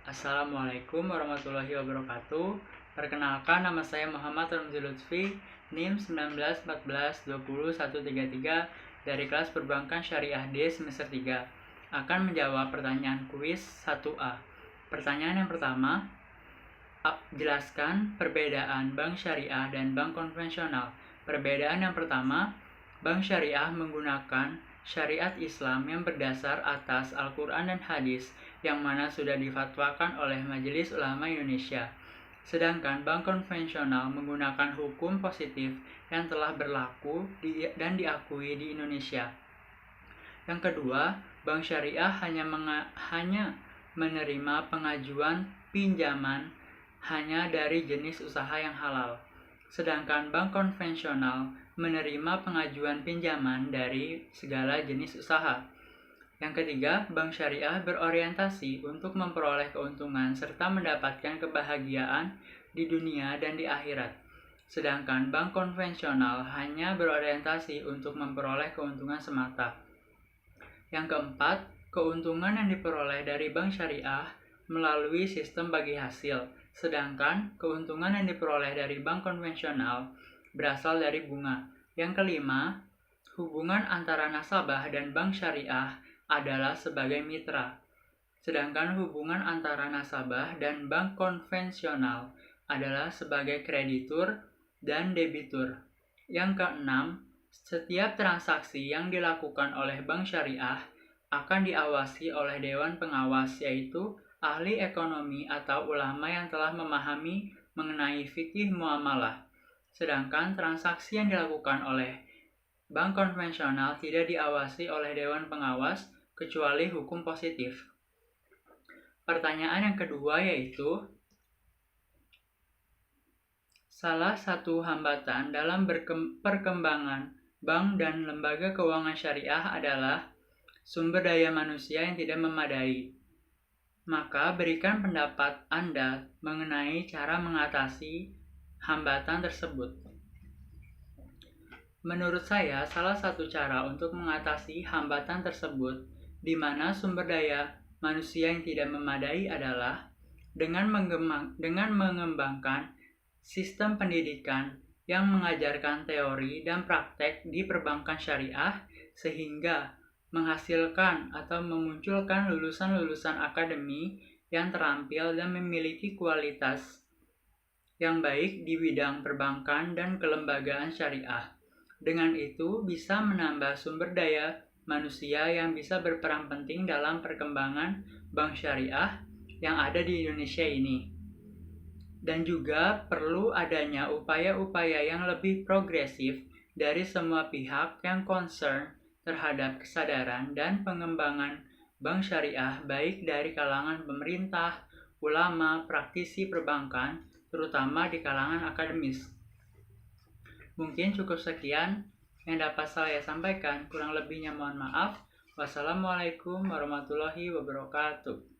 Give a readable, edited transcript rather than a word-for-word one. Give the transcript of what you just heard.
Assalamualaikum warahmatullahi wabarakatuh. Perkenalkan, nama saya Muhammad Ramzi Lutfi, NIM 1914201133 dari kelas Perbankan Syariah D semester 3. Akan menjawab pertanyaan kuis 1A. Pertanyaan yang pertama, jelaskan perbedaan bank syariah dan bank konvensional. Perbedaan yang pertama, bank syariah menggunakan syariat Islam yang berdasar atas Al-Quran dan Hadis yang mana sudah difatwakan oleh Majelis Ulama Indonesia. Sedangkan bank konvensional menggunakan hukum positif yang telah berlaku dan diakui di Indonesia. Yang kedua, bank syariah hanya menerima pengajuan pinjaman hanya dari jenis usaha yang halal. Sedangkan bank konvensional menerima pengajuan pinjaman dari segala jenis usaha. Yang ketiga, bank syariah berorientasi untuk memperoleh keuntungan serta mendapatkan kebahagiaan di dunia dan di akhirat. Sedangkan bank konvensional hanya berorientasi untuk memperoleh keuntungan semata. Yang keempat, keuntungan yang diperoleh dari bank syariah melalui sistem bagi hasil. Sedangkan keuntungan yang diperoleh dari bank konvensional berasal dari bunga. Yang kelima, hubungan antara nasabah dan bank syariah adalah sebagai mitra. Sedangkan hubungan antara nasabah dan bank konvensional adalah sebagai kreditur dan debitur. Yang keenam, setiap transaksi yang dilakukan oleh bank syariah akan diawasi oleh Dewan Pengawas, yaitu ahli ekonomi atau ulama yang telah memahami mengenai fikih muamalah. Sedangkan transaksi yang dilakukan oleh bank konvensional tidak diawasi oleh Dewan Pengawas kecuali hukum positif. Pertanyaan yang kedua yaitu, salah satu hambatan dalam perkembangan bank dan lembaga keuangan syariah adalah sumber daya manusia yang tidak memadai. Maka berikan pendapat Anda mengenai cara mengatasi hambatan tersebut. Menurut saya, salah satu cara untuk mengatasi hambatan tersebut di mana sumber daya manusia yang tidak memadai adalah dengan mengembangkan sistem pendidikan yang mengajarkan teori dan praktek di perbankan syariah sehingga menghasilkan atau memunculkan lulusan-lulusan akademi yang terampil dan memiliki kualitas yang baik di bidang perbankan dan kelembagaan syariah. Dengan itu bisa menambah sumber daya manusia yang bisa berperan penting dalam perkembangan bank syariah yang ada di Indonesia ini. Dan juga perlu adanya upaya-upaya yang lebih progresif dari semua pihak yang concern terhadap kesadaran dan pengembangan bank syariah baik dari kalangan pemerintah, ulama, praktisi perbankan, terutama di kalangan akademis. Mungkin cukup sekian yang dapat saya sampaikan, kurang lebihnya mohon maaf. Wassalamualaikum warahmatullahi wabarakatuh.